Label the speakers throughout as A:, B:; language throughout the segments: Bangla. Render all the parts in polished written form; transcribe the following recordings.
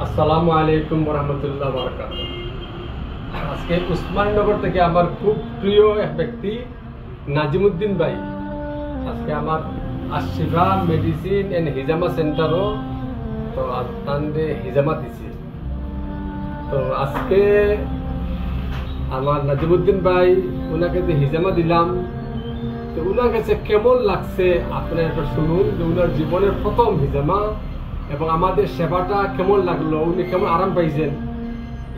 A: আসসালামু আলাইকুম ওরহমতুল্লাহ বারাকাতুহু। আজকে উসমানীনগর থেকে আমার খুব প্রিয় এক ব্যক্তি নাজিমুদ্দিন ভাই আজকে আমার আশিফা মেডিসিন এন্ড হিজামা সেন্টারও তো আপনাদের হিজামা দিছে। তো আজকে আমার নাজিমুদ্দিন ভাই ওনাকে যে হিজামা দিলাম, তো ওনার কাছে কেমন লাগছে আপনারা একটু শুনুন যে ওনার জীবনের প্রথম হিজামা এবং আমাদের সেবাটা কেমন লাগলো, উনি কেমন আরাম পাইছেন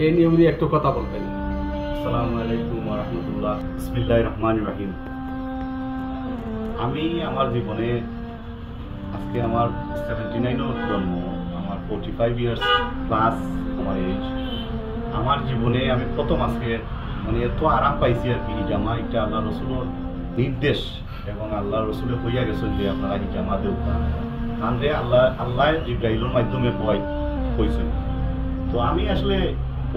A: এই নিয়ে উনি একটু কথা বলবেন।
B: আসসালামু আলাইকুম ওয়া রাহমাতুল্লাহ। বিসমিল্লাহির রহমানির রহিম। আমি আমার জীবনে আজকে আমার 79 জন্ম, আমার 45 ইয়ার্স প্লাস আমার এজ। আমার জীবনে আমি প্রথম আজকে এত আরাম পাইছি আর কি। হিজামা এটা আল্লাহ রসুলের নির্দেশ এবং আল্লাহ রসুলে হইয়া গেছেন যে আপনারা হিজামা দেওয়া কারণে আল্লাহ জিব্রাইলের মাধ্যমে কইছেন। তো আমি আসলে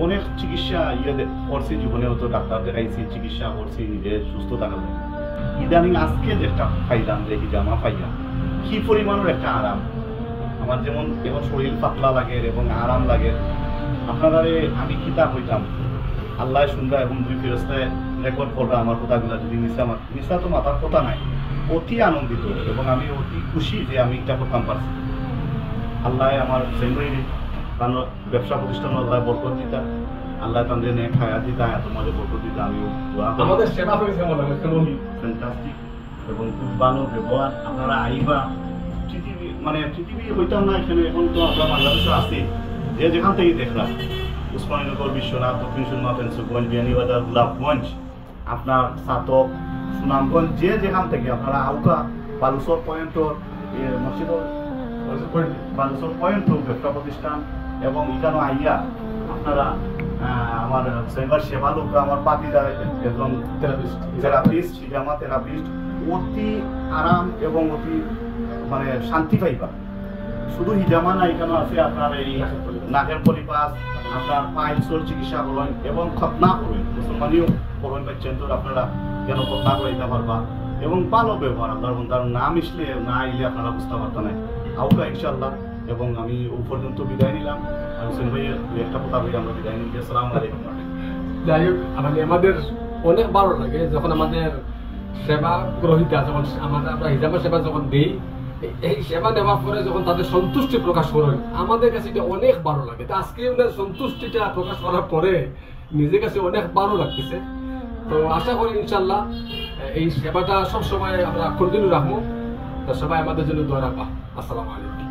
B: অনেক চিকিৎসা করছি জীবনে, তো ডাক্তার দেখাইছি, চিকিৎসা করছি নিজে সুস্থ থাকার জন্য। ইদানিং আজকে যেটা পাইলাম যে হিজামা পাইয়া কি পরিমাণের একটা আরাম। আমার যেমন এখন শরীর পাতলা লাগে এবং আরাম লাগে। আপনারা আমি কিতাব হইতাম আল্লাহ শুনবা এবং দুই ফেরেশতায় রেকর্ড করবা আমার কথাগুলো, যদি মিশা তো মাথার কথা নাই। অতি আনন্দিত এবং আমি অতি খুশি যে আমি এটা করতাম পারছি। আল্লাহ আমার সেন্ডারি কারণ ব্যবসা প্রতিষ্ঠান আল্লাহ বরকত দিতা, আল্লাহ তাদের নেক হায়াত দিতা, তোমাদের বরকত দিতা। আমিও
A: আমাদের সেবা হয়েছে
B: ফ্যান্টাস্টিক এবং খুব ভালো ব্যবহার। আপনারা আইবা পৃথিবী হইতাম না এখানে, এখন তো আমরা বাংলাদেশে আছি, যে যেখান থেকে দেখলাম উসমানীনগর, বিশ্বনাথ, দক্ষিণ সুরমা, ফেন্সুগঞ্জ, বিয়ানীবাজার, গোলাপগঞ্জ, আপনার সাতক, সুনামগঞ্জ, যে যেখান থেকে আপনারা আউকা বালুচর পয়েন্টর মসজিদর বালুচর পয়েন্ট ব্যবসা প্রতিষ্ঠান এবং এখানে আইয়া আপনারা আমার সেবা লোক আমার পাতি একজন থেরাপিস্ট, হিজামা থেরাপিস্ট, অতি আরাম এবং অতি শান্তি পাইবা। শুধু হিজামা না, এখানে আছে আপনার এই নাকের পলিপাস, আপনার পাইলসের চিকিৎসা করেন এবং খতনা করেন, মুসলমানিও করেন পাচ্ছেন। তো আপনারা কেন খতনা করে দিতে পারবা এবং ভালো ব্যবহার। আপনার বন্ধার না মিশলে না আইলে আপনারা বুঝতে পারতেন না আউকা ইনশাল্লাহ। এবং আমি ও পর্যন্ত বিদায় নিলাম। হোসেন ভাইয়ের একটা কথা বলে আমরা বিদায় নিচ্ছি। আসসালামু আলাইকুম।
A: যাই হোক, আমাদের অনেক ভালো লাগে যখন আমাদের সেবা গ্রহীতা যখন আমরা হিজামা সেবা যখন দিই, এই সেবা নেওয়ার পরে যখন তাদের সন্তুষ্টি প্রকাশ করেন, আমাদের কাছে এটা অনেক ভালো লাগে। তো আজকে ওনার সন্তুষ্টিটা প্রকাশ করার পরে নিজের কাছে অনেক ভালো লাগতেছে। তো আশা করি ইনশাল্লাহ এই সেবাটা সবসময় আমরা কন্টিনিউ রাখবো। তো সবাই আমাদের জন্য দোয়া রাখবা। আসসালামু আলাইকুম।